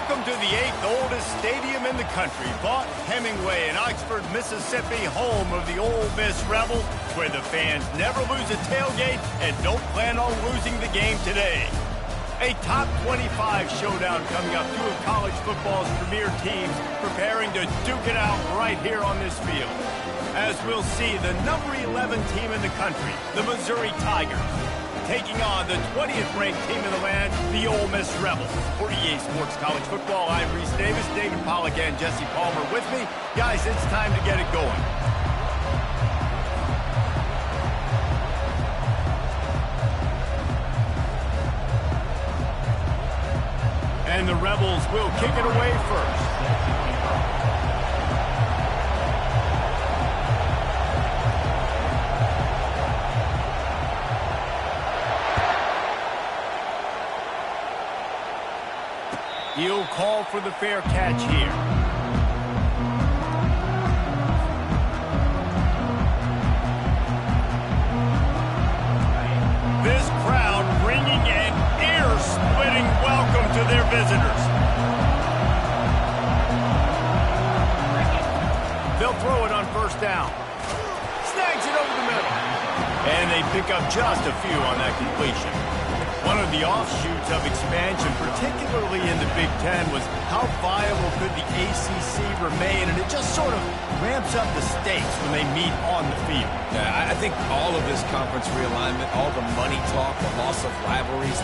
Welcome to the 8th oldest stadium in the country, Vaught Hemingway in Oxford, Mississippi, home of the Ole Miss Rebels, where the fans never lose a tailgate and don't plan on losing the game today. A top 25 showdown coming up, two of college football's premier teams preparing to duke it out right here on this field. As we'll see, the number 11 team in the country, the Missouri Tigers, taking on the 20th ranked team in the land, the Ole Miss Rebels. For EA Sports College Football, I'm Reese Davis, David Pollack, and Jesse Palmer with me. Guys, it's time to get it going. And the Rebels will kick it away first. He'll call for the fair catch here. This crowd bringing an ear-splitting welcome to their visitors. They'll throw it on first down. Snags it over the middle. And they pick up just a few on that completion. One of the offshoots of expansion, particularly in the Big Ten, was how viable could the ACC remain, and it just sort of ramps up the stakes when they meet on the field. Yeah, I think all of this conference realignment, all the money talk, the loss of rivalries,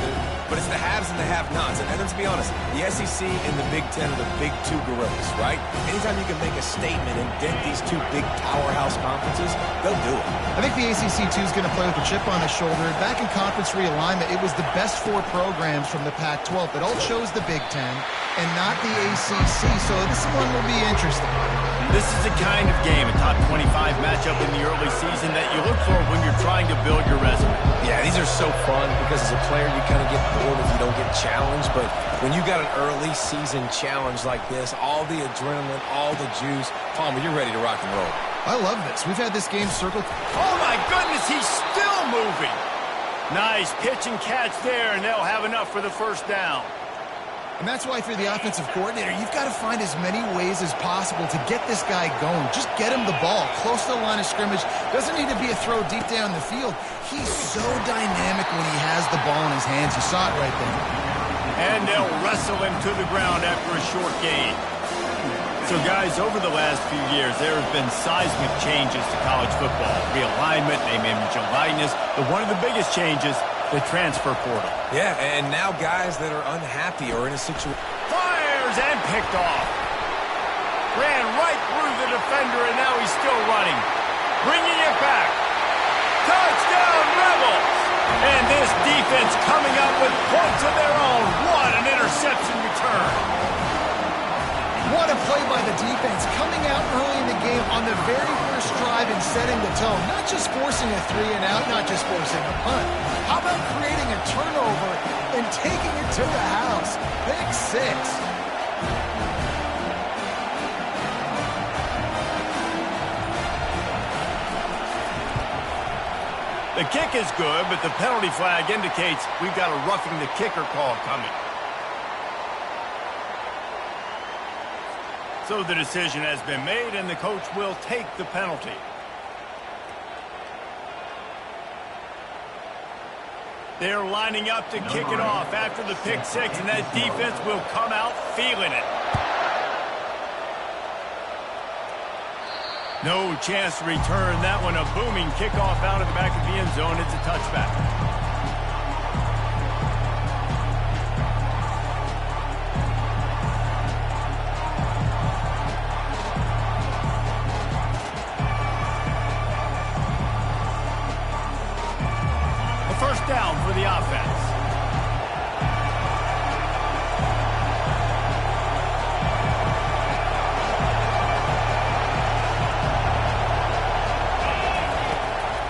but it's the haves and the have-nots. And then to be honest, the SEC and the Big Ten are the big two gorillas, right? Anytime you can make a statement and dent these two big powerhouse conferences, they'll do it. I think the ACC, too, is going to play with a chip on his shoulder. Back in conference realignment, it was the best four programs from the Pac-12 that all chose the Big Ten and not the ACC, so this one will be interesting. This is the kind of game, a top 25 matchup in the early season, that you look for when you're trying to build your resume. Yeah, these are so fun because as a player you kind of get bored if you don't get challenged, but when you got an early season challenge like this, all the adrenaline, all the juice, Palmer, you're ready to rock and roll. I love this. We've had this game circled. Oh my goodness, he's still moving. Nice pitch and catch there, and they'll have enough for the first down. And that's why, if you're the offensive coordinator, you've got to find as many ways as possible to get this guy going. Just get him the ball close to the line of scrimmage. Doesn't need to be a throw deep down the field. He's so dynamic when he has the ball in his hands. You saw it right there. And they'll wrestle him to the ground after a short gain. So, guys, over the last few years, there have been seismic changes to college football. Realignment, name, image, and likeness. But one of the biggest changes, the transfer portal. Yeah, and now guys that are unhappy or in a situation... Fires and picked off. Ran right through the defender, and now he's still running. Bringing it back. Touchdown, Rebels! And this defense coming up with points of their own. What an interception return. What a play by the defense, coming out early in the game on the very first drive and setting the tone. Not just forcing a 3-and-out, not just forcing a punt. How about creating a turnover and taking it to the house? Pick six. The kick is good, but the penalty flag indicates we've got a roughing the kicker call coming. So the decision has been made, and the coach will take the penalty. They're lining up to kick it off after the pick six, and that defense will come out feeling it. No chance to return that one. A booming kickoff out of the back of the end zone. It's a touchback. First down for the offense.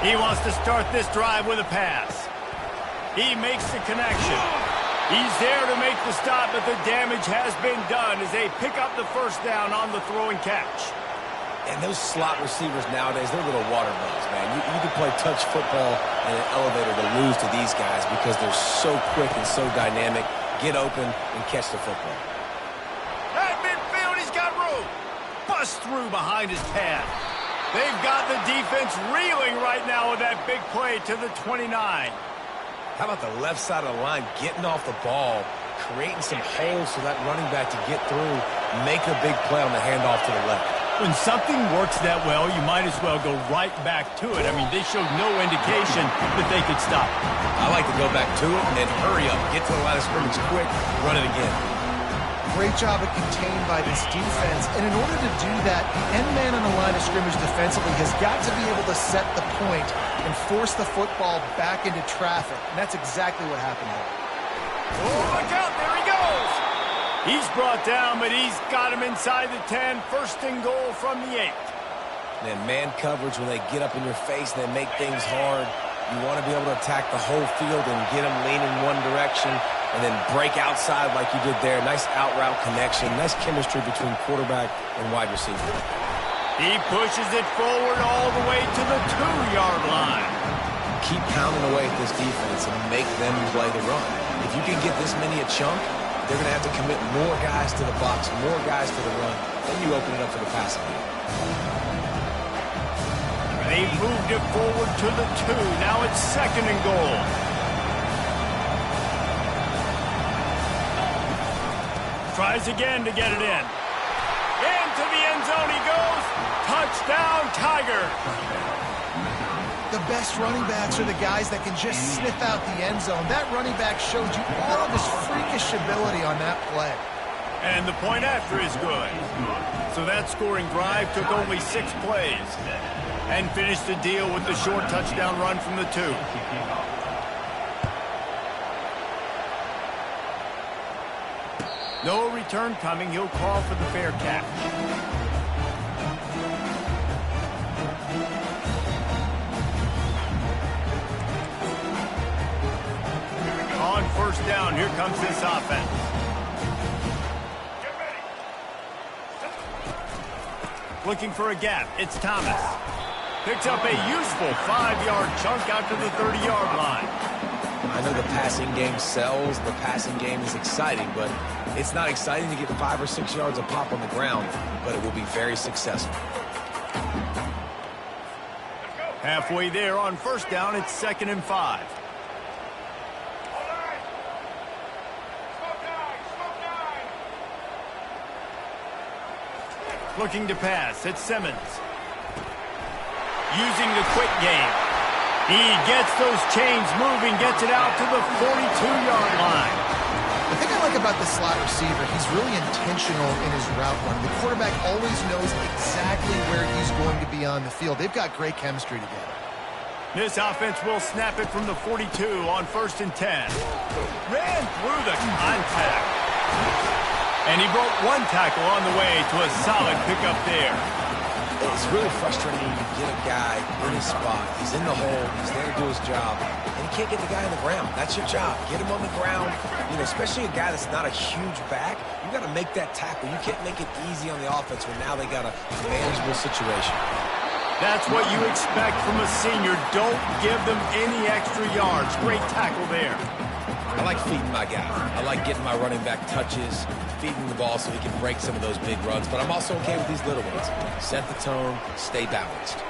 He wants to start this drive with a pass. He makes the connection. He's there to make the stop, but the damage has been done as they pick up the first down on the throw and catch. And those slot receivers nowadays, they're little water bugs, man. You can play touch football in an elevator to lose to these guys because they're so quick and so dynamic. Get open and catch the football. just threw behind his pad. They've got the defense reeling right now with that big play to the 29. How about the left side of the line getting off the ball, creating some holes for that running back to get through, make a big play on the handoff to the left. When something works that well, you might as well go right back to it. I mean, they showed no indication that they could stop it. I like to go back to it and hurry up, get to the line of scrimmage quick, run it again. Great job at contained by this defense. And in order to do that, the end man on the line of scrimmage defensively has got to be able to set the point and force the football back into traffic. And that's exactly what happened there. Oh, look out, there he goes. He's brought down, but he's got him inside the 10. First and goal from the 8. Then man coverage, when they get up in your face, they make things hard. You want to be able to attack the whole field and get them leaning one direction and then break outside like you did there. Nice out-route connection. Nice chemistry between quarterback and wide receiver. He pushes it forward all the way to the 2-yard line. Keep pounding away at this defense and make them play the run. If you can get this many a chunk, they're going to have to commit more guys to the box, more guys to the run. Then you open it up for the passing game. They moved it forward to the 2. Now it's second and goal. Tries again to get it in. Into the end zone he goes. Touchdown, Tiger. The best running backs are the guys that can just sniff out the end zone. That running back showed you all of his freakish ability on that play. And the point after is good. So that scoring drive took only 6 plays and finished the deal with the short touchdown run from the 2. No return coming. He'll call for the fair catch. On first down, here comes this offense. Looking for a gap. It's Thomas. Picks up a useful 5-yard chunk out to the 30-yard line. I know the passing game sells, the passing game is exciting, but it's not exciting to get 5 or 6 yards of pop on the ground, but it will be very successful. Halfway there on first down, it's 2nd and 5. Looking to pass, it's Simmons. Using the quick game. He gets those chains moving, gets it out to the 42-yard line. The thing I like about the slot receiver, he's really intentional in his route run. The quarterback always knows exactly where he's going to be on the field. They've got great chemistry together. This offense will snap it from the 42 on 1st and 10. Ran through the contact. And he broke 1 tackle on the way to a solid pickup there. It's really frustrating when you get a guy in his spot. He's in the hole. He's there to do his job. And you can't get the guy on the ground. That's your job. Get him on the ground. You know, especially a guy that's not a huge back. You got to make that tackle. You can't make it easy on the offense when now they got a manageable situation. That's what you expect from a senior. Don't give them any extra yards. Great tackle there. I like feeding my guy. I like getting my running back touches, feeding the ball so he can break some of those big runs. But I'm also okay with these little ones. Set the tone, stay balanced.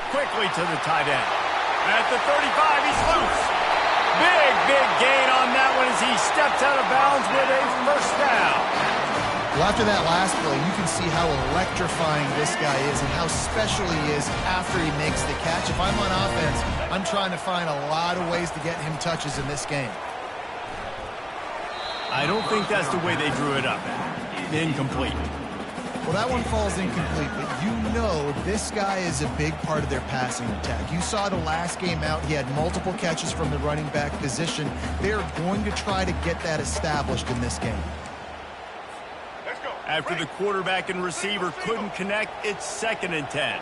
Quickly to the tight end. At the 35, he's loose. Big gain on that one as he steps out of bounds with a first down. Well, after that last play, you can see how electrifying this guy is and how special he is after he makes the catch. If I'm on offense, I'm trying to find a lot of ways to get him touches in this game. I don't think that's the way they drew it up. Incomplete. Well, that one falls incomplete, but you know this guy is a big part of their passing attack. You saw the last game out. He had multiple catches from the running back position. They're going to try to get that established in this game. After the quarterback and receiver couldn't connect, it's 2nd and 10.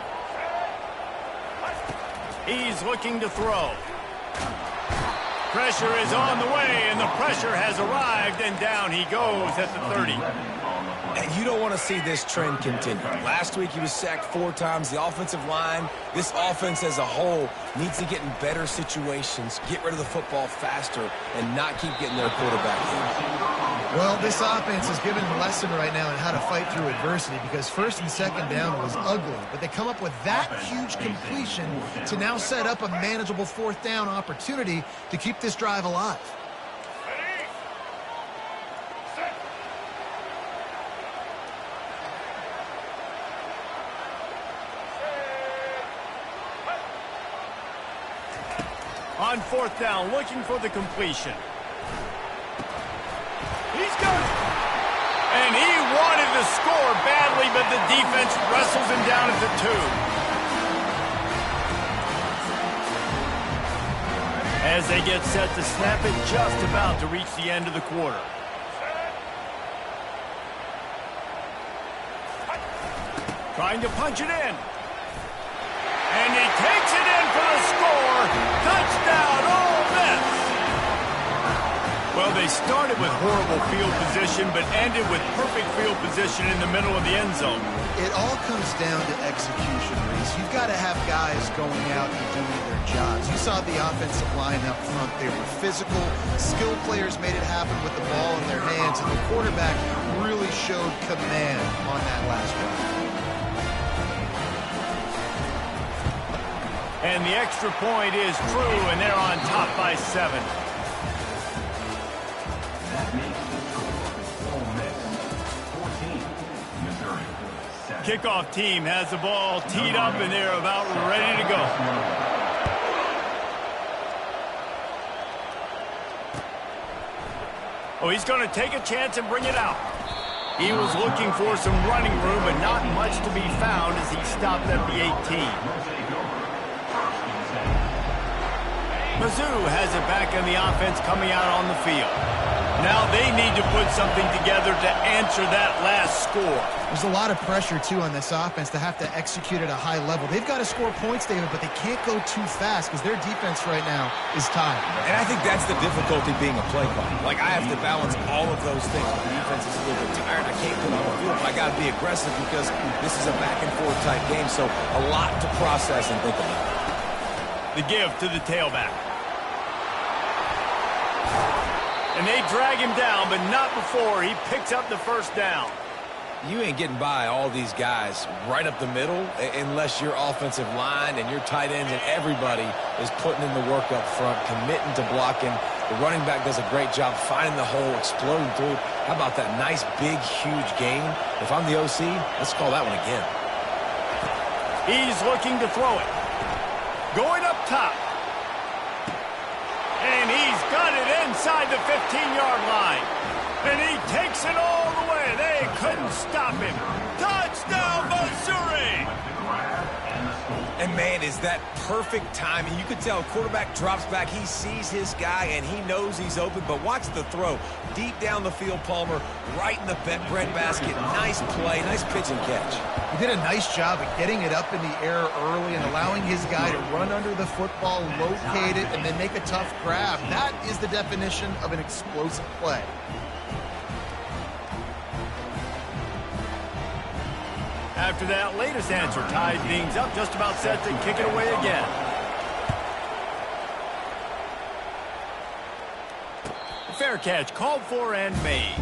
He's looking to throw. Pressure is on the way, and the pressure has arrived, and down he goes at the 30. And you don't want to see this trend continue. Last week he was sacked 4 times. The offensive line, this offense as a whole, needs to get in better situations, get rid of the football faster, and not keep getting their quarterback in. Well, this offense is giving a lesson right now on how to fight through adversity because first and second down was ugly, but they come up with that huge completion to now set up a manageable fourth down opportunity to keep this drive alive. On fourth down, looking for the completion. He's got it. And he wanted to score badly, but the defense wrestles him down at the 2. As they get set to snap it, just about to reach the end of the quarter. Trying to punch it in. And he takes it in for the score. Touchdown, Ole Miss. Well, they started with horrible field position, but ended with perfect field position in the middle of the end zone. It all comes down to execution, Reese. You've got to have guys going out and doing their jobs. You saw the offensive line up front. They were physical. Skilled players made it happen with the ball in their hands, and the quarterback really showed command on that last drive. And the extra point is true, and they're on top by 7. That makes the score Ole Miss 14, Missouri 7. Kickoff team has the ball teed up, and they're about ready to go. Oh, he's going to take a chance and bring it out. He was looking for some running room, but not much to be found as he stopped at the 18. Mizzou has it back in the offense coming out on the field. Now they need to put something together to answer that last score. There's a lot of pressure, too, on this offense to have to execute at a high level. They've got to score points, David, but they can't go too fast because their defense right now is tired. And I think that's the difficulty being a play caller. Like, I have to balance all of those things. The defense is a little bit tired. I can't put on the field. I got to be aggressive because this is a back-and-forth type game, so a lot to process and think about. The give to the tailback. And they drag him down, but not before he picks up the first down. You ain't getting by all these guys right up the middle unless your offensive line and your tight ends and everybody is putting in the work up front, committing to blocking. The running back does a great job finding the hole, exploding through. How about that nice, big, huge gain? If I'm the OC, let's call that one again. He's looking to throw it. Going up top. And he's got it inside the 15-yard line. And he takes it all the way. They couldn't stop him. Touchdown, Missouri! And, man, is that perfect timing. You can tell quarterback drops back. He sees his guy, and he knows he's open. But watch the throw. Deep down the field, Palmer, right in the breadbasket. Nice play, nice pitch and catch. He did a nice job of getting it up in the air early and allowing his guy to run under the football, locate it, and then make a tough grab. That is the definition of an explosive play. After that latest answer tied things up, just about set to kick it away again. Fair catch called for and made.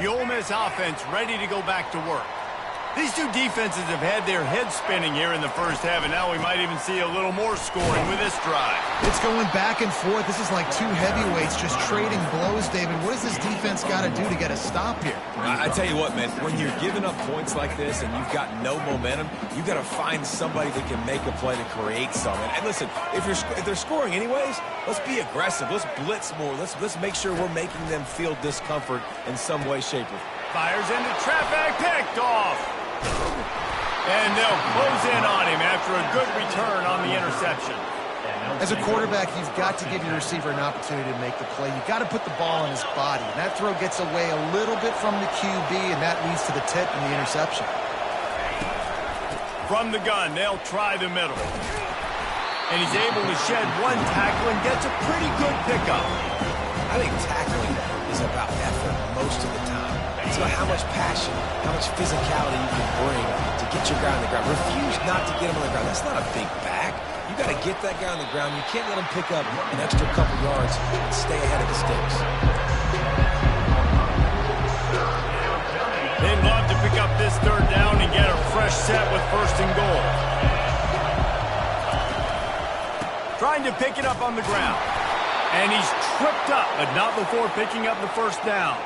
The Ole Miss offense ready to go back to work. These two defenses have had their heads spinning here in the first half, and now we might even see a little more scoring with this drive. It's going back and forth. This is like two heavyweights just trading blows, David. What does this defense got to do to get a stop here? I tell you what, man, when you're giving up points like this and you've got no momentum, you've got to find somebody that can make a play to create something. And listen, if they're scoring anyways, let's be aggressive. Let's blitz more. Let's make sure we're making them feel discomfort in some way, shape, or form. Fires into traffic, picked off. And they'll close in on him after a good return on the interception. As a quarterback, you've got to give your receiver an opportunity to make the play. You've got to put the ball in his body. And that throw gets away a little bit from the QB, and that leads to the tip and the interception. From the gun, they'll try the middle. And he's able to shed one tackle and gets a pretty good pickup. I think tackling is about effort most of the time. It's about how much passion, how much physicality you can bring to get your guy on the ground. Refuse not to get him on the ground. That's not a big back. You got to get that guy on the ground. You can't let him pick up an extra couple yards and stay ahead of the sticks. They'd love to pick up this third down and get a fresh set with 1st and goal. Trying to pick it up on the ground. And he's tripped up, but not before picking up the 1st down.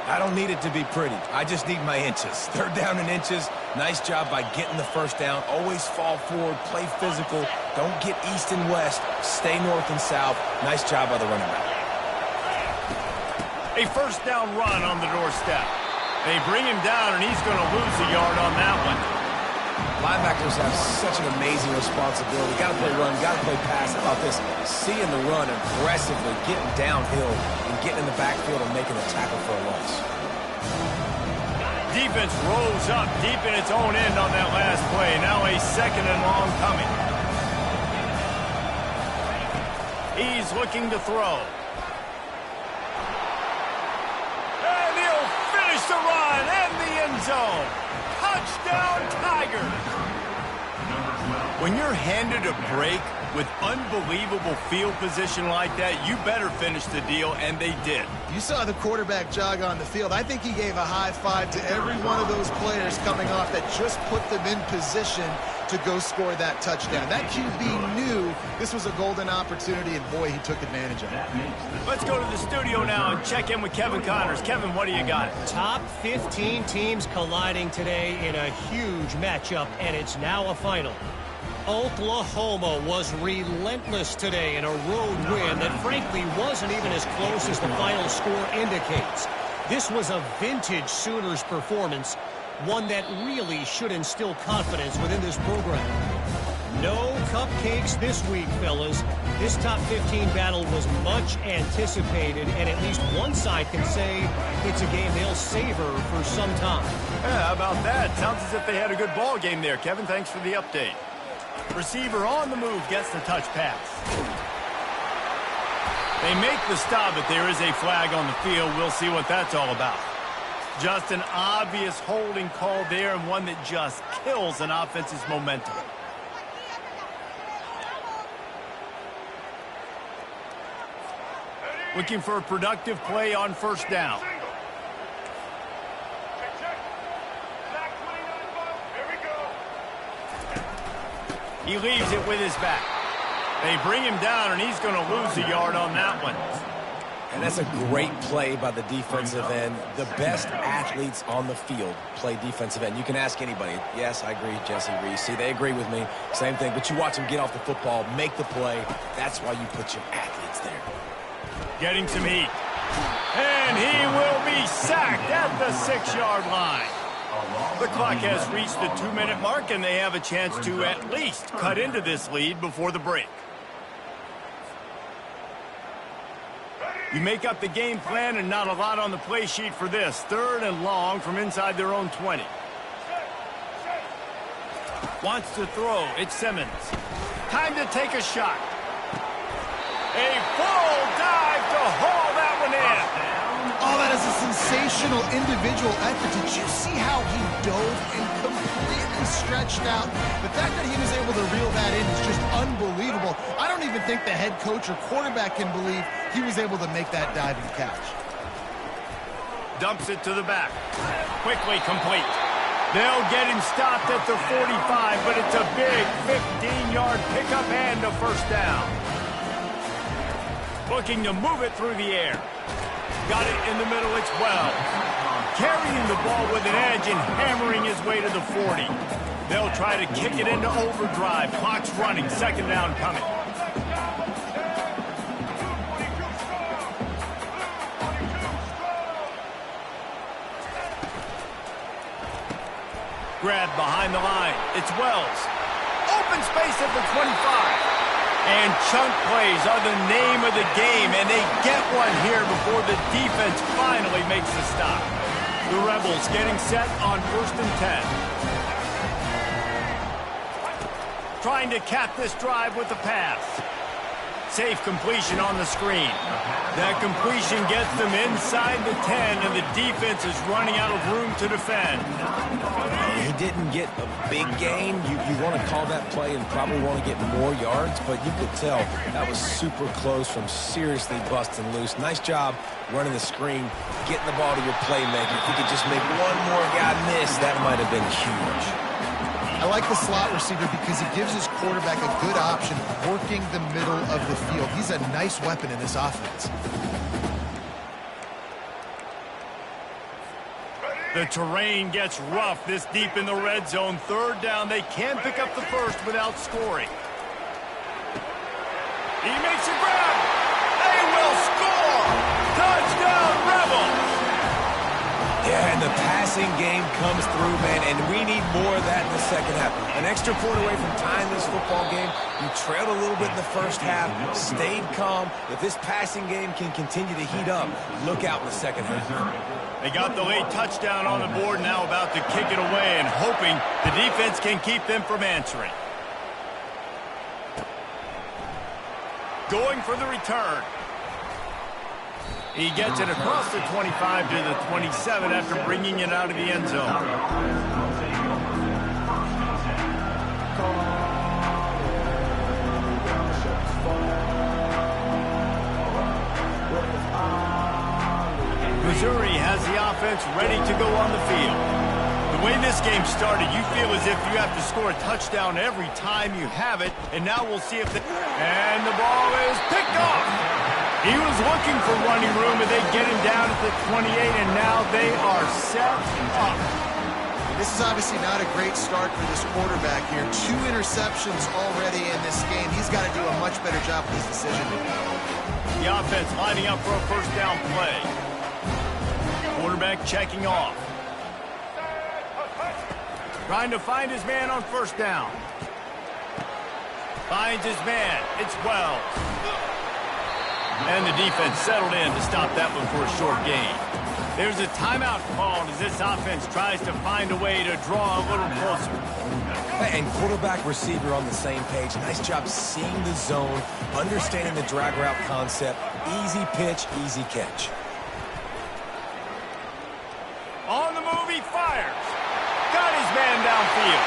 I don't need it to be pretty. I just need my inches. 3rd down and inches. Nice job by getting the 1st down. Always fall forward, play physical. Don't get east and west. Stay north and south. Nice job by the running back. A 1st down run on the doorstep. They bring him down, and he's going to lose a yard on that one. Linebackers have such an amazing responsibility. Got to play run, got to play pass. How about this? Seeing the run aggressively, getting downhill, and getting in the backfield and making a tackle for a loss. Defense rose up deep in its own end on that last play. Now a 2nd and long coming. He's looking to throw. And he'll finish the run and the end zone. Touchdown, Tigers! When you're handed a break with unbelievable field position like that, you better finish the deal, and they did. You saw the quarterback jog on the field. I think he gave a high five to every one of those players coming off that just put them in position to go score that touchdown. That QB knew this was a golden opportunity, and boy, he took advantage of it. Let's go to the studio now and check in with Kevin Connors. Kevin, what do you got? Top 15 teams colliding today in a huge matchup, and it's now a final. Oklahoma was relentless today in a road win that frankly wasn't even as close as the final score indicates. This was a vintage Sooners performance, one that really should instill confidence within this program. No cupcakes this week, fellas. This top 15 battle was much anticipated, and at least one side can say it's a game they'll savor for some time. Yeah, how about that? Sounds as if they had a good ball game there. Kevin, thanks for the update. Receiver on the move gets the touch pass. They make the stop, but there is a flag on the field. We'll see what that's all about. Just an obvious holding call there, and one that just kills an offense's momentum. Looking for a productive play on 1st down. He leaves it with his back. They bring him down, and he's going to lose a yard on that one. And that's a great play by the defensive end. The best athletes on the field play defensive end. You can ask anybody. Yes, I agree, Jesse Reese. See, they agree with me. Same thing. But you watch them get off the football, make the play. That's why you put your athletes there. Getting some heat. And he will be sacked at the 6-yard line. The clock has reached the 2-minute mark, and they have a chance to at least cut into this lead before the break. You make up the game plan, and not a lot on the play sheet for this. 3rd and long from inside their own 20. Wants to throw. It's Simmons. Time to take a shot. A full dive to haul that one in. Oh, that is a sensational individual effort. Did you see how he dove and completely stretched out? The fact that he was able to reel that in is just unbelievable. I don't even think the head coach or quarterback can believe he was able to make that diving catch. Dumps it to the back. Quickly complete. They'll get him stopped at the 45, but it's a big 15-yard pickup and a 1st down. Looking to move it through the air. Got it in the middle, it's Wells. Carrying the ball with an edge and hammering his way to the 40. They'll try to kick it into overdrive. Clock's running, 2nd down coming. Grab behind the line, it's Wells. Open space at the 25. And chunk plays are the name of the game, and they get one here before the defense finally makes the stop. The Rebels getting set on 1st and 10. Trying to cap this drive with the pass. Safe completion on the screen. That completion gets them inside the 10, and the defense is running out of room to defend. He didn't get a big gain. You want to call that play and probably want to get more yards, but you could tell that was super close from seriously busting loose. Nice job running the screen, getting the ball to your playmaker. If he could just make one more guy miss, that might have been huge. I like the slot receiver because he gives his quarterback a good option working the middle of the field. He's a nice weapon in this offense. The terrain gets rough this deep in the red zone. Third down, they can't pick up the first without scoring. He makes a grab. They will score. Touchdown, Rebels. Yeah, and the passing game comes through, man, and we need more of that in the second half. An extra point away from tying this football game. You trailed a little bit in the first half, stayed calm. If this passing game can continue to heat up, look out in the second half. They got the late touchdown on the board, now about to kick it away and hoping the defense can keep them from answering. Going for the return. He gets it across the 25 to the 27 after bringing it out of the end zone. Missouri has the offense ready to go on the field. The way this game started, you feel as if you have to score a touchdown every time you have it, and now we'll see if and the ball is picked off. He was looking for running room, and they get him down at the 28, and now they are set up. This is obviously not a great start for this quarterback here. 2 interceptions already in this game. He's got to do a much better job with his decision-making. The offense lining up for a first down play. Quarterback checking off. Trying to find his man on first down. Finds his man. It's Wells. And the defense settled in to stop that one for a short gain. There's a timeout called as this offense tries to find a way to draw a little closer. And quarterback receiver on the same page. Nice job seeing the zone, understanding the drag route concept. Easy pitch, easy catch. On the move, he fires. Got his man downfield.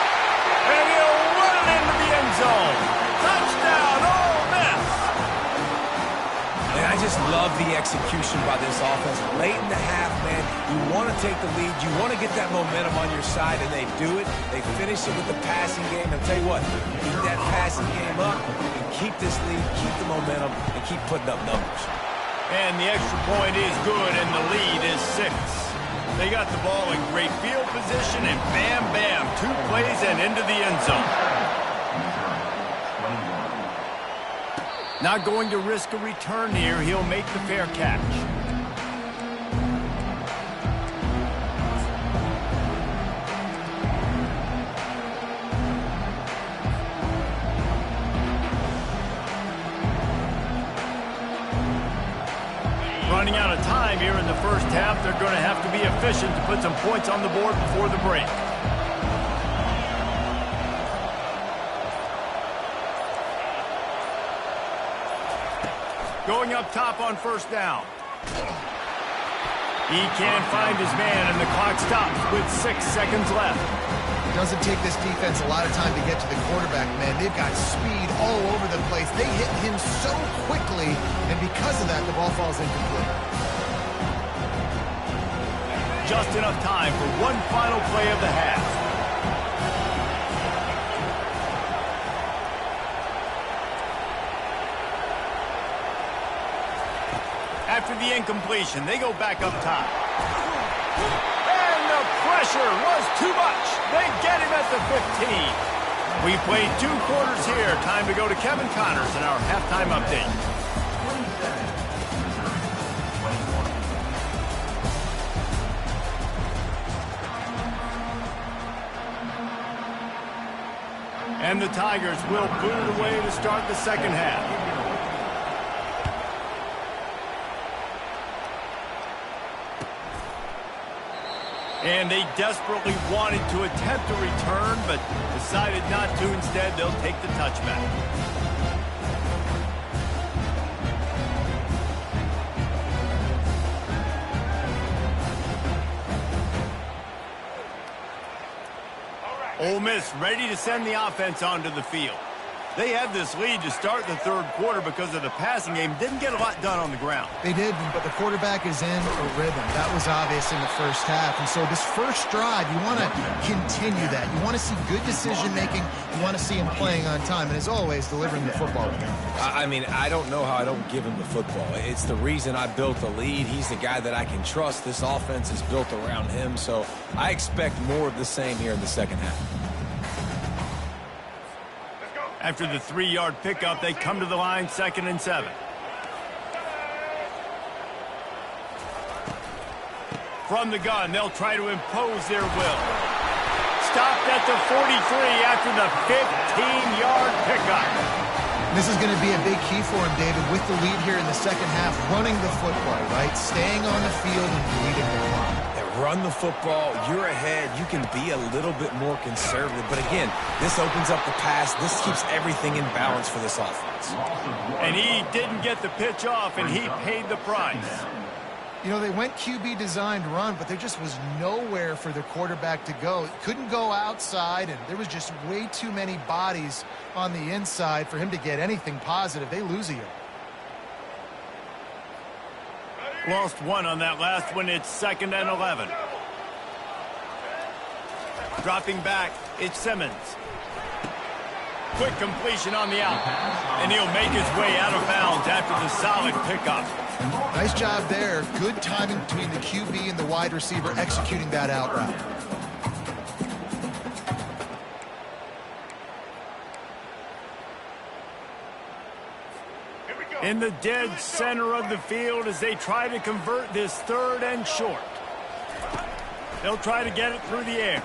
And he'll run it into the end zone. Touchdown, Ole Miss. And I just love the execution by this offense. Late in the half, man, you want to take the lead. You want to get that momentum on your side, and they do it. They finish it with the passing game. And I'll tell you what, keep that passing game up and keep this lead, keep the momentum, and keep putting up numbers. And the extra point is good, and the lead is 6. They got the ball in great field position, and bam, bam, 2 plays and into the end zone. Not going to risk a return here. He'll make the fair catch. Running out of time here in the first half. They're going to have to be efficient to put some points on the board before the break. Going up top on first down. He can't find his man, and the clock stops with 6 seconds left. It doesn't take this defense a lot of time to get to the quarterback, man. They've got speed all over the place. They hit him so quickly, and because of that, the ball falls incomplete. Just enough time for one final play of the half. After the incompletion, they go back up top. And the pressure was too much. They get him at the 15. We played 2 quarters here. Time to go to Kevin Connors in our halftime update. And the Tigers will boot it away to start the second half. And they desperately wanted to attempt a return, but decided not to. Instead, they'll take the touchback. Ole Miss ready to send the offense onto the field. They had this lead to start the third quarter because of the passing game. Didn't get a lot done on the ground. They did, but the quarterback is in a rhythm. That was obvious in the first half. And so this first drive, you want to continue that. You want to see good decision-making. You want to see him playing on time. And as always, delivering the football. I mean, I don't know how I don't give him the football. It's the reason I built the lead. He's the guy that I can trust. This offense is built around him. So I expect more of the same here in the second half. After the 3-yard pickup, they come to the line, 2nd and 7. From the gun, they'll try to impose their will. Stopped at the 43 after the 15-yard pickup. This is going to be a big key for him, David, with the lead here in the second half, running the football, right? Staying on the field and leading the clock. Run the football, you're ahead, you can be a little bit more conservative. But again, this opens up the pass. This keeps everything in balance for this offense. And he didn't get the pitch off, and he paid the price. You know, they went QB designed run, but there just was nowhere for the quarterback to go. Couldn't go outside, and there was just way too many bodies on the inside for him to get anything positive. They lose a yard. Lost one on that last one. It's 2nd and 11. Dropping back, it's Simmons. Quick completion on the out. And he'll make his way out of bounds after the solid pickup. Nice job there. Good timing between the QB and the wide receiver executing that out route. In the dead center of the field as they try to convert this 3rd and short. They'll try to get it through the air.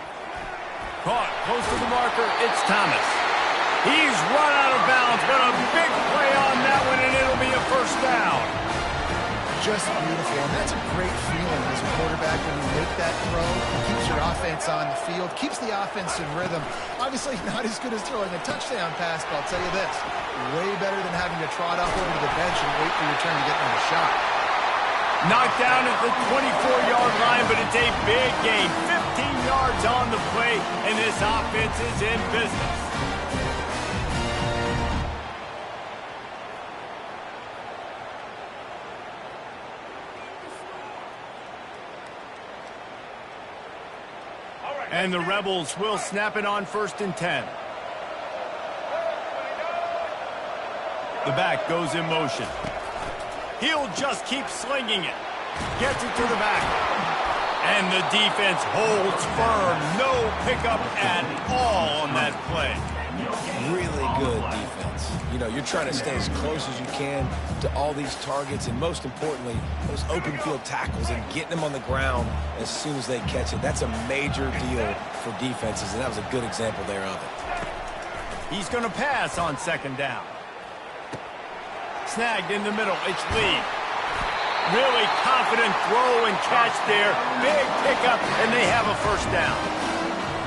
Caught close to the marker, it's Thomas. He's run out of bounds, but a big play on that one, and it'll be a first down. Just beautiful, and that's a great feeling as a quarterback when you make that throw. It keeps your offense on the field, keeps the offense in rhythm. Obviously not as good as throwing a touchdown pass, but I'll tell you this, way better than having to trot up over to the bench and wait for your turn to get another shot. Knocked down at the 24-yard line, but it's a big gain. 15 yards on the play, and this offense is in business. And the Rebels will snap it on 1st and 10. The back goes in motion. He'll just keep slinging it. Gets it to the back. And the defense holds firm. No pickup at all on that play. Really good defense. You know, you're trying to stay as close as you can to all these targets, and most importantly, those open field tackles and getting them on the ground as soon as they catch it. That's a major deal for defenses, and that was a good example there of it. He's going to pass on 2nd down. Snagged in the middle. It's Lee. Really confident throw and catch there. Big pickup, and they have a first down.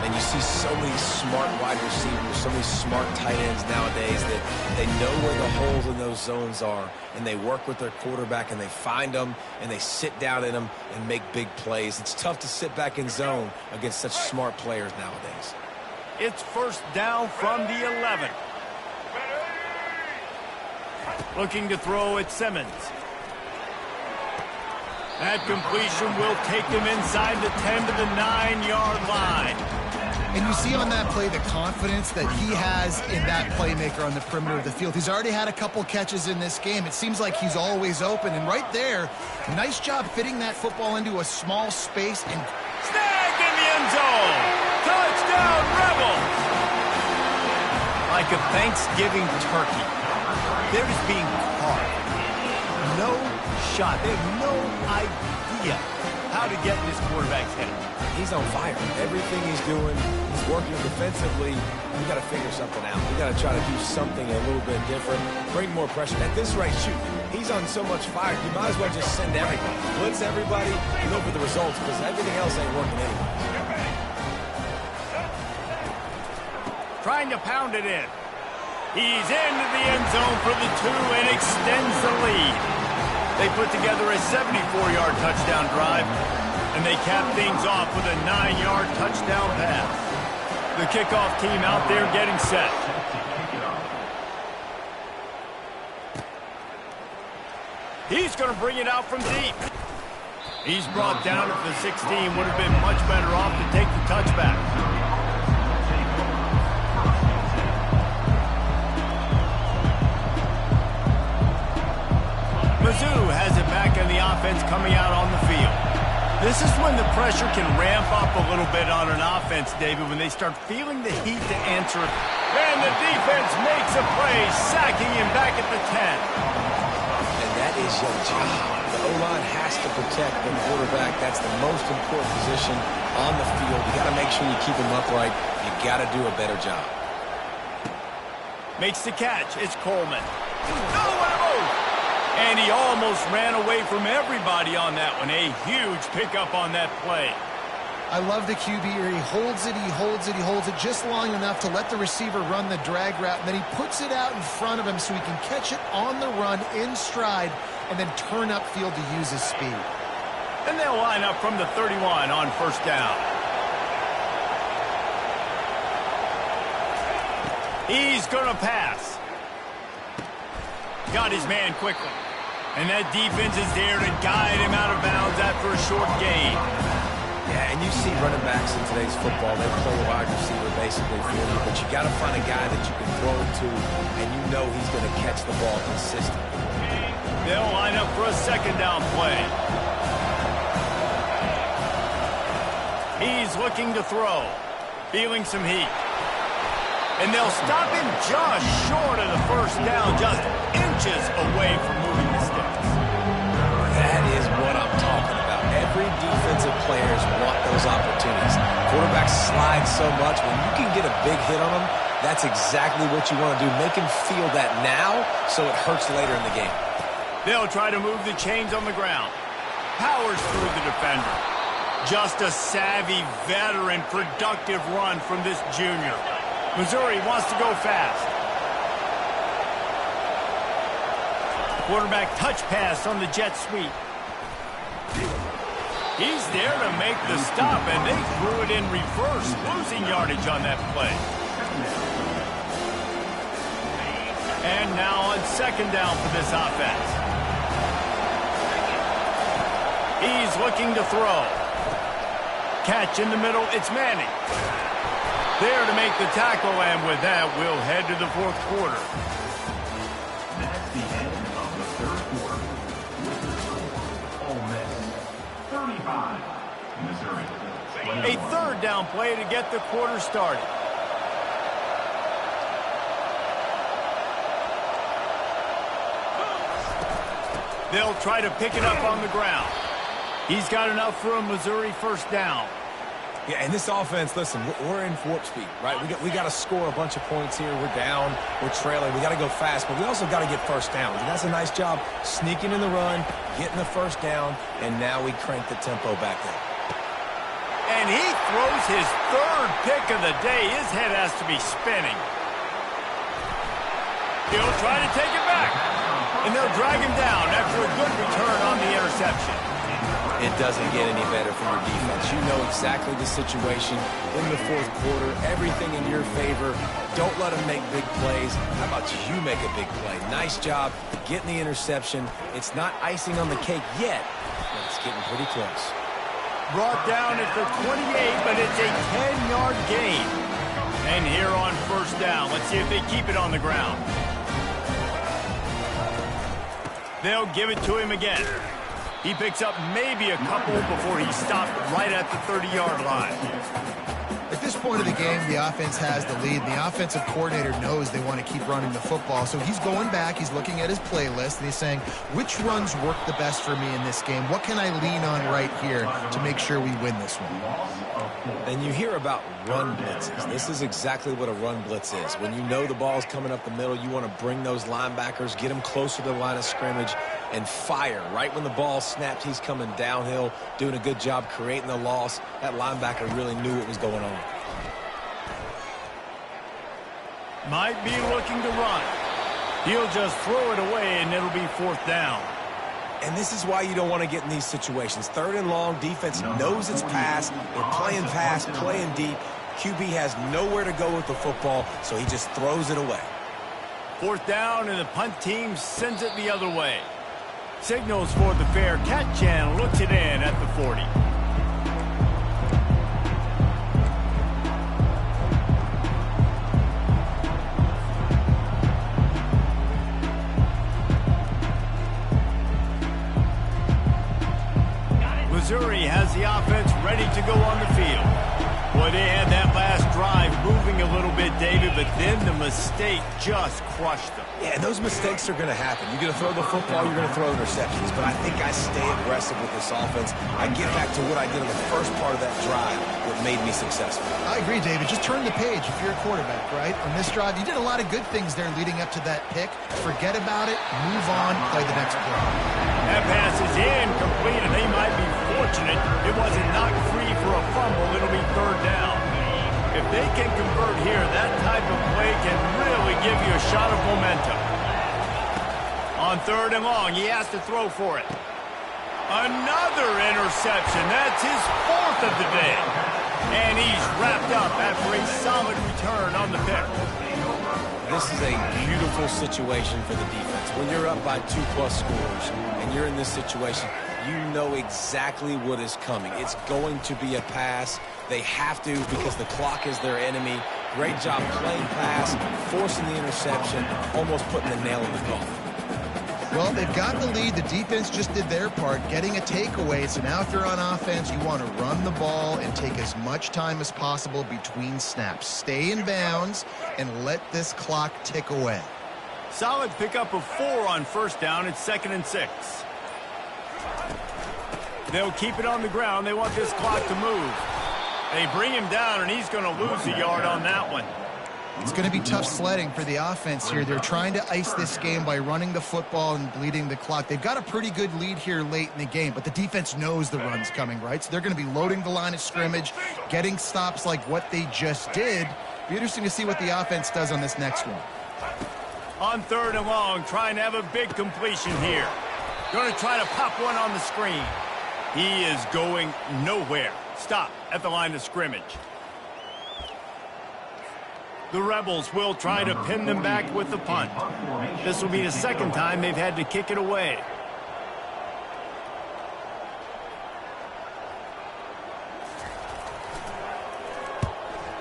And you see so many smart wide receivers, so many smart tight ends nowadays that they know where the holes in those zones are, and they work with their quarterback, and they find them, and they sit down in them and make big plays. It's tough to sit back in zone against such smart players nowadays. It's first down from the 11. Looking to throw at Simmons. That completion will take them inside the 10 to the 9-yard line. And you see on that play the confidence that he has in that playmaker on the perimeter of the field. He's already had a couple catches in this game. It seems like he's always open. And right there, nice job fitting that football into a small space. And snagged in the end zone. Touchdown, Rebels. Like a Thanksgiving turkey. They're just being carved. No shot. They have no idea how to get in this quarterback's head. He's on fire. Everything he's doing, he's working defensively. We got to figure something out. We got to try to do something a little bit different, bring more pressure. At this rate, shoot, he's on so much fire, you might as well just send everybody. Blitz everybody, and go for the results, because everything else ain't working anyway. Trying to pound it in. He's into the end zone for the 2 and extends the lead. They put together a 74-yard touchdown drive, and they cap things off with a 9-yard touchdown pass. The kickoff team out there getting set. He's going to bring it out from deep. He's brought down at the 16. Would have been much better off to take the touchback. Mizzou has it back in the offense coming out on the field. This is when the pressure can ramp up a little bit on an offense, David, when they start feeling the heat to answer it. And the defense makes a play, sacking him back at the 10. And that is your job. The O-line has to protect the quarterback. That's the most important position on the field. You got to make sure you keep him upright. You got to do a better job. Makes the catch. It's Coleman. Oh, what a move! And he almost ran away from everybody on that one. A huge pickup on that play. I love the QB here. He holds it, he holds it, he holds it just long enough to let the receiver run the drag route, and then he puts it out in front of him so he can catch it on the run in stride and then turn upfield to use his speed. And they'll line up from the 31 on first down. He's going to pass. Got his man quickly. And that defense is there to guide him out of bounds after a short gain. Yeah, and you see running backs in today's football, they play wide receiver basically for you, but you got to find a guy that you can throw it to, and you know he's going to catch the ball consistently. They'll line up for a second down play. He's looking to throw, feeling some heat. And they'll stop him just short of the first down, just inches away from moving the sticks. That is what I'm talking about. Every defensive players want those opportunities. Quarterbacks slide so much. When you can get a big hit on them, that's exactly what you want to do. Make him feel that now so it hurts later in the game. They'll try to move the chains on the ground. Powers through the defender. Just a savvy, veteran, productive run from this junior. Missouri wants to go fast. Quarterback touch pass on the jet sweep. He's there to make the stop, and they threw it in reverse, losing yardage on that play. And now on second down for this offense. He's looking to throw. Catch in the middle, it's Manning. There to make the tackle, and with that, we'll head to the fourth quarter. That's the end of the third quarter. With the score, Ole Miss 35, Missouri. A third down play to get the quarter started. They'll try to pick it up on the ground. He's got enough for a Missouri first down. Yeah, and this offense, listen, we're in warp speed, right? We got to score a bunch of points here. We're down. We're trailing. We got to go fast, but we also got to get first downs. And that's a nice job sneaking in the run, getting the first down, and now we crank the tempo back up. And he throws his third pick of the day. His head has to be spinning. He'll try to take it back. And they'll drag him down after a good return on the interception. It doesn't get any better for your defense. You know exactly the situation in the fourth quarter. Everything in your favor. Don't let them make big plays. How about you make a big play? Nice job getting the interception. It's not icing on the cake yet, but it's getting pretty close. Brought down at the 28, but it's a 10-yard gain. And here on first down, let's see if they keep it on the ground. They'll give it to him again. He picks up maybe a couple before he stopped right at the 30-yard line. At this point of the game, the offense has the lead. The offensive coordinator knows they want to keep running the football. So he's going back, he's looking at his playlist, and he's saying, which runs work the best for me in this game? What can I lean on right here to make sure we win this one? And you hear about run blitzes. This is exactly what a run blitz is. When you know the ball's coming up the middle, you want to bring those linebackers, get them closer to the line of scrimmage, and fire. Right when the ball snaps, he's coming downhill, doing a good job creating the loss. That linebacker really knew what was going on. Might be looking to run. He'll just throw it away, and it'll be fourth down. And this is why you don't want to get in these situations. Third and long, defense knows it's pass. They're playing pass, playing deep. QB has nowhere to go with the football, so he just throws it away. 4th down, and the punt team sends it the other way. Signals for the fair catch and looks it in at the 40. Missouri has the offense ready to go on the field. Boy, they had that last drive moving a little bit, David, but then the mistake just crushed them. Yeah, and those mistakes are going to happen. You're going to throw the football, you're going to throw interceptions. But I think I stay aggressive with this offense. I get back to what I did in the first part of that drive, what made me successful. I agree, David. Just turn the page if you're a quarterback, right? On this drive, you did a lot of good things there leading up to that pick. Forget about it, move on, play the next play. That pass is incomplete, and they might be fortunate it wasn't knocked free for a fumble. It'll be 3rd down. If they can convert here, that type of play can really give you a shot of momentum. On 3rd and long, he has to throw for it. Another interception. That's his 4th of the day. And he's wrapped up after a solid return on the pick. This is a beautiful situation for the defense. When you're up by 2+ scores and you're in this situation, you know exactly what is coming. It's going to be a pass. They have to because the clock is their enemy. Great job playing pass, forcing the interception, almost putting the nail in the coffin. Well, they've got the lead. The defense just did their part, getting a takeaway. So now if you're on offense, you want to run the ball and take as much time as possible between snaps. Stay in bounds and let this clock tick away. Solid pickup of 4 on 1st down. It's 2nd and 6. They'll keep it on the ground. They want this clock to move. They bring him down, and he's going to lose a yard on that one. It's going to be tough sledding for the offense here. They're trying to ice this game by running the football and bleeding the clock. They've got a pretty good lead here late in the game, but the defense knows the run's coming, right? So they're going to be loading the line of scrimmage, getting stops like what they just did. Be interesting to see what the offense does on this next one. On 3rd and long, trying to have a big completion here. Going to try to pop one on the screen. He is going nowhere. Stop at the line of scrimmage. The Rebels will try to pin them back with the punt. This will be the 2nd time they've had to kick it away.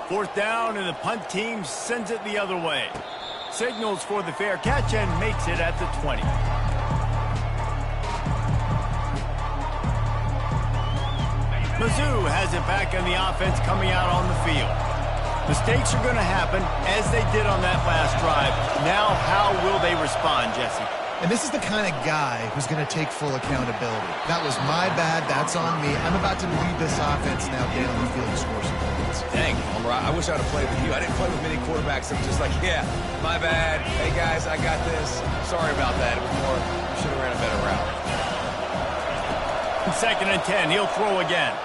Fourth down, and the punt team sends it the other way. Signals for the fair catch and makes it at the 20. Mizzou has it back on the offense coming out on the field. Mistakes are going to happen, as they did on that last drive. Now, how will they respond, Jesse? And this is the kind of guy who's going to take full accountability. That was my bad. That's on me. I'm about to lead this offense now down the field to score some points. Dang, Homer, I wish I would have played with you. I didn't play with many quarterbacks that were just like, yeah, my bad. Hey, guys, I got this. Sorry about that. It was more, should have ran a better route. 2nd and 10. He'll throw again.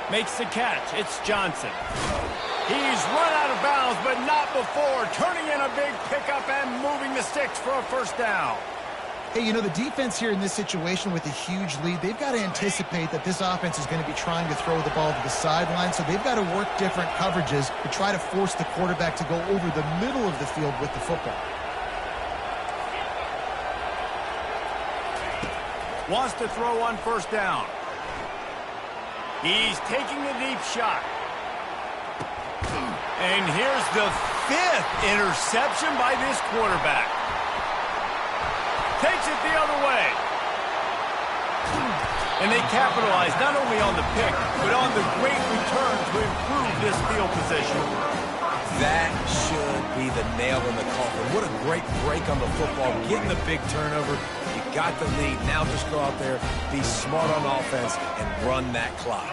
Makes the catch. It's Johnson. He's run out of bounds, but not before. Turning in a big pickup and moving the sticks for a 1st down. Hey, you know, the defense here in this situation with a huge lead, they've got to anticipate that this offense is going to be trying to throw the ball to the sideline, so they've got to work different coverages to try to force the quarterback to go over the middle of the field with the football. Wants to throw on 1st down. He's taking the deep shot. And here's the 5th interception by this quarterback. Takes it the other way. And they capitalize not only on the pick, but on the great return to improve this field position. That should be the nail in the coffin. What a great break on the football. Getting the big turnover. You got the lead. Now just go out there, be smart on offense, and run that clock.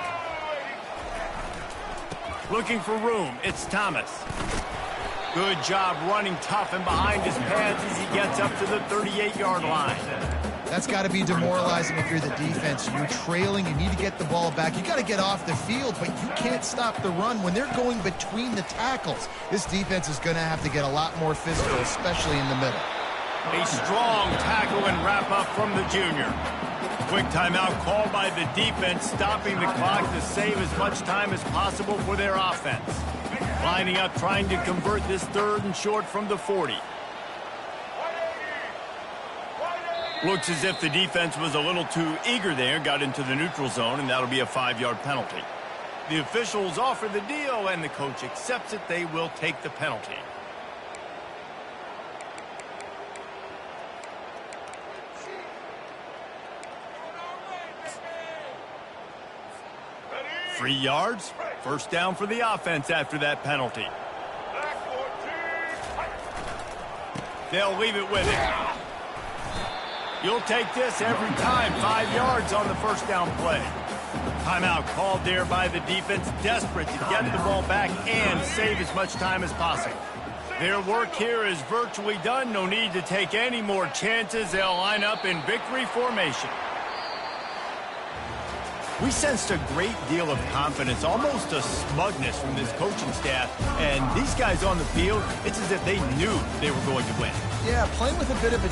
Looking for room. It's Thomas. Good job running tough and behind his pads as he gets up to the 38-yard line. That's got to be demoralizing if you're the defense. You're trailing. You need to get the ball back. You got to get off the field, but you can't stop the run when they're going between the tackles. This defense is going to have to get a lot more physical, especially in the middle. A strong tackle and wrap up from the junior. Quick timeout called by the defense, stopping the clock to save as much time as possible for their offense. Lining up, trying to convert this 3rd and short from the 40. Looks as if the defense was a little too eager there, got into the neutral zone, and that'll be a 5-yard penalty. The officials offer the deal, and the coach accepts it. They will take the penalty. Three yards, first down for the offense after that penalty. They'll leave it with him. You'll take this every time. 5 yards on the first down play. Timeout called there by the defense, desperate to get the ball back and save as much time as possible. Their work here is virtually done. No need to take any more chances. They'll line up in victory formation. We sensed a great deal of confidence, almost a smugness from this coaching staff. And these guys on the field, it's as if they knew they were going to win. Yeah, playing with a bit of a...